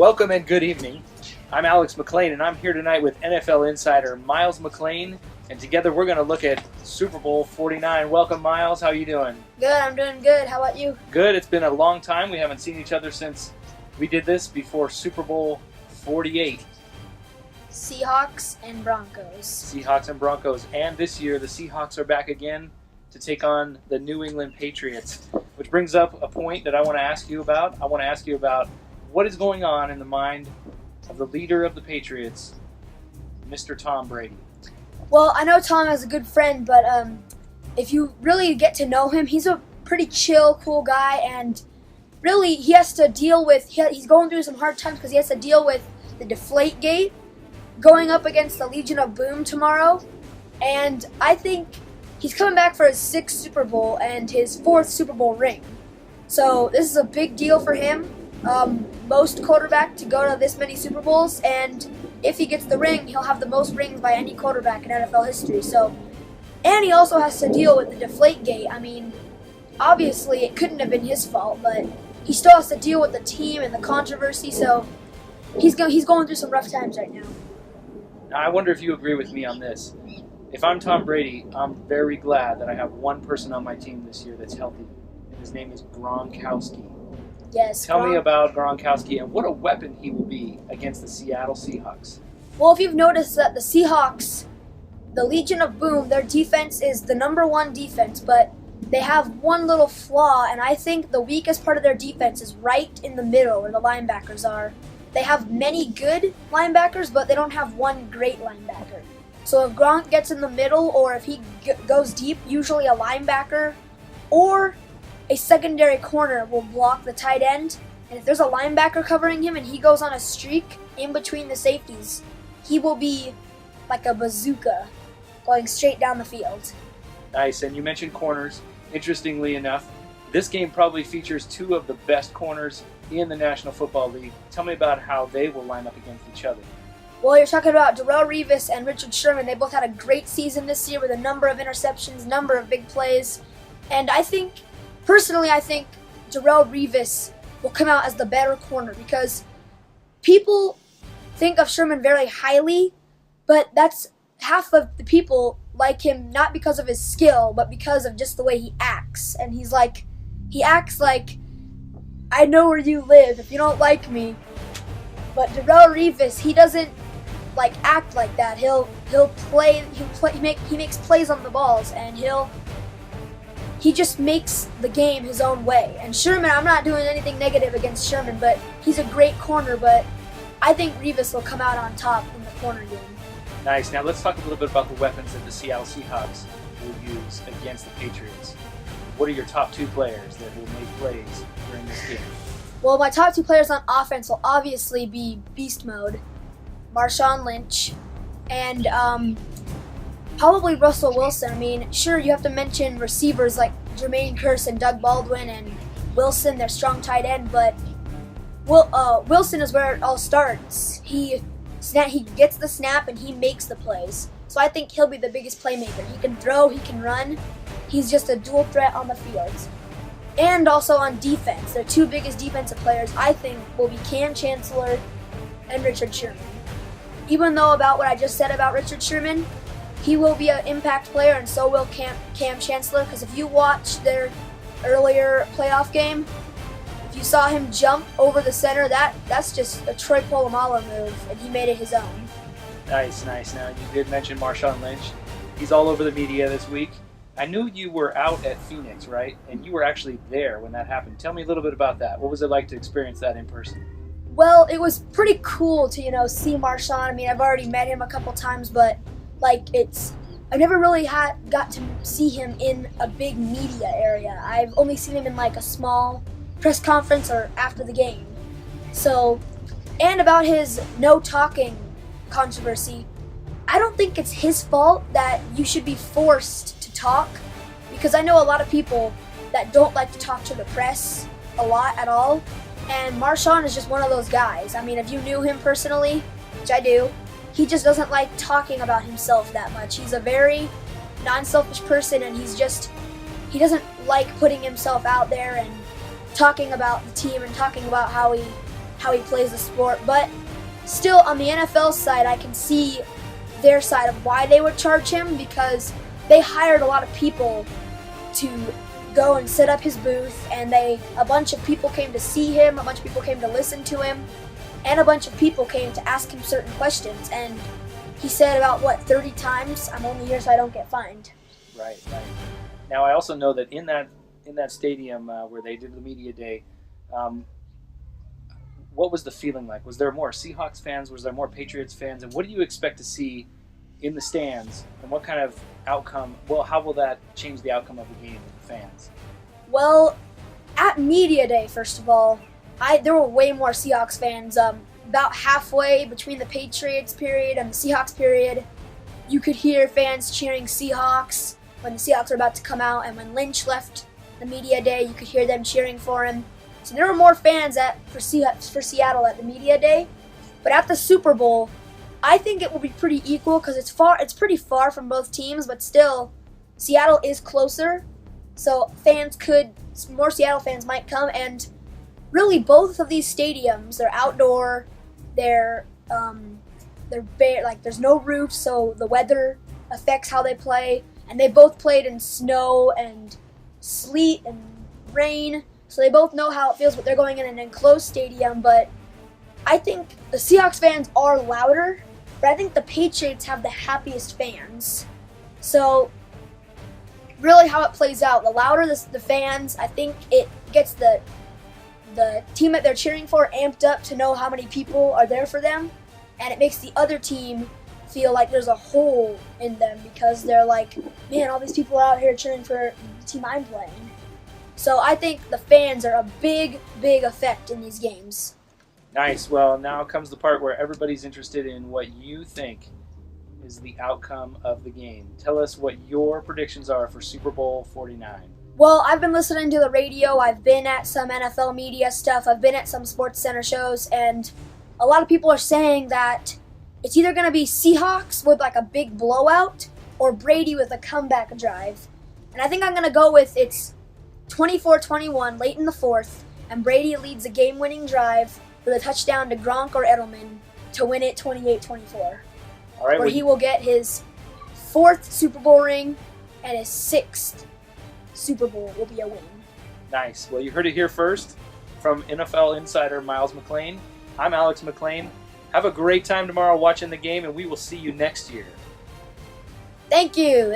Welcome and good evening. I'm Alex McLean, and I'm here tonight with NFL insider Miles McLean, and together we're going to look at Super Bowl 49. Welcome, Miles. How are you doing? Good. I'm doing good. How about you? Good. It's been a long time. We haven't seen each other since we did this before Super Bowl 48. Seahawks and Broncos. Seahawks and Broncos. And this year, the Seahawks are back again to take on the New England Patriots, which brings up a point that I want to ask you about. I want to ask you about what is going on in the mind of the leader of the Patriots, Mr. Tom Brady. Well, I know Tom is a good friend, but if you really get to know him, he's a pretty chill, cool guy, and really he has to deal with, he's going through some hard times because he has to deal with the Deflategate, going up against the Legion of Boom tomorrow, and I think he's coming back for his 6th Super Bowl and his 4th Super Bowl ring. So this is a big deal for him. Most quarterback to go to this many Super Bowls, and if he gets the ring, he'll have the most rings by any quarterback in NFL history. So, and he also has to deal with the Deflategate. I mean, obviously it couldn't have been his fault, but he still has to deal with the team and the controversy. So he's going through some rough times right now. Now, I wonder if you agree with me on this. If I'm Tom Brady, I'm very glad that I have one person on my team this year that's healthy, and his name is Gronkowski. Yes. Tell me about Gronkowski and what a weapon he will be against the Seattle Seahawks. Well, if you've noticed that the Seahawks, the Legion of Boom, their defense is the #1 defense, but they have one little flaw, and I think the weakest part of their defense is right in the middle where the linebackers are. They have many good linebackers, but they don't have one great linebacker. So if Gronk gets in the middle, or if he goes deep, usually a linebacker or a secondary corner will block the tight end, and if there's a linebacker covering him and he goes on a streak in between the safeties, he will be like a bazooka going straight down the field. Nice, and you mentioned corners. Interestingly enough, this game probably features 2 of the best corners in the National Football League. Tell me about how they will line up against each other. Well, you're talking about Darrelle Revis and Richard Sherman. They both had a great season this year with a number of interceptions, number of big plays, and Personally, I think Darrelle Revis will come out as the better corner because people think of Sherman very highly, but that's half of the people like him not because of his skill, but because of just the way he acts. And he acts like, I know where you live if you don't like me. But Darrelle Revis, he doesn't act like that. He makes plays on the balls, and he just makes the game his own way. And Sherman, I'm not doing anything negative against Sherman, but he's a great corner, but I think Revis will come out on top in the corner game. Nice. Now let's talk a little bit about the weapons that the Seattle Seahawks will use against the Patriots. What are your top 2 players that will make plays during this game? Well, my top 2 players on offense will obviously be Beast Mode, Marshawn Lynch, and probably Russell Wilson. I mean, sure, you have to mention receivers like Jermaine Kearse and Doug Baldwin and Wilson, their strong tight end, but Wilson is where it all starts. He gets the snap and he makes the plays. So I think he'll be the biggest playmaker. He can throw, he can run. He's just a dual threat on the field. And also on defense, their 2 biggest defensive players, I think, will be Cam Chancellor and Richard Sherman. Even though about what I just said about Richard Sherman, he will be an impact player, and so will Cam Chancellor, because if you watch their earlier playoff game, if you saw him jump over the center, that's just a Troy Polamalu move, and he made it his own. Nice. Now, you did mention Marshawn Lynch. He's all over the media this week. I knew you were out at Phoenix, right? And you were actually there when that happened. Tell me a little bit about that. What was it like to experience that in person? Well, it was pretty cool to, see Marshawn. I mean, I've already met him a couple times, but I've never really got to see him in a big media area. I've only seen him in a small press conference or after the game. So, and about his no talking controversy, I don't think it's his fault that you should be forced to talk, because I know a lot of people that don't like to talk to the press a lot at all, and Marshawn is just one of those guys. I mean, if you knew him personally, which I do, he just doesn't like talking about himself that much. He's a very non-selfish person, and he doesn't like putting himself out there and talking about the team and talking about how how he plays the sport. But still, on the NFL side, I can see their side of why they would charge him, because they hired a lot of people to go and set up his booth, and a bunch of people came to see him, a bunch of people came to listen to him, and a bunch of people came to ask him certain questions. And he said about, 30 times, "I'm only here so I don't get fined." Right. Now, I also know that in that stadium where they did the media day, what was the feeling like? Was there more Seahawks fans? Was there more Patriots fans? And what do you expect to see in the stands? And what kind of outcome? Well, how will that change the outcome of the game with the fans? Well, at media day, first of all, there were way more Seahawks fans. About halfway between the Patriots period and the Seahawks period, you could hear fans cheering Seahawks when the Seahawks were about to come out, and when Lynch left the media day, you could hear them cheering for him. So there were more fans for Seattle at the media day. But at the Super Bowl, I think it will be pretty equal, because it's pretty far from both teams, but still, Seattle is closer. So more Seattle fans might come, and really both of these stadiums, they're outdoor, they're bare, like there's no roof, so the weather affects how they play, and they both played in snow and sleet and rain, so they both know how it feels, but they're going in an enclosed stadium. But I think the Seahawks fans are louder, but I think the Patriots have the happiest fans. So really how it plays out, the louder the fans, I think it gets the team that they're cheering for amped up to know how many people are there for them, and it makes the other team feel like there's a hole in them, because they're like, man, all these people are out here cheering for the team I'm playing. So I think the fans are a big, big effect in these games. Nice. Well, now comes the part where everybody's interested in what you think is the outcome of the game. Tell us what your predictions are for Super Bowl 49. Well, I've been listening to the radio, I've been at some NFL media stuff, I've been at some Sports Center shows, and a lot of people are saying that it's either going to be Seahawks with like a big blowout or Brady with a comeback drive. And I think I'm going to go with it's 24-21 late in the fourth, and Brady leads a game-winning drive with a touchdown to Gronk or Edelman to win it 28-24. All right, where he will get his 4th Super Bowl ring, and his 6th Super Bowl will be a win. Nice. Well, you heard it here first from NFL insider Miles McLean. I'm Alex McLean. Have a great time tomorrow watching the game, and we will see you next year. Thank you.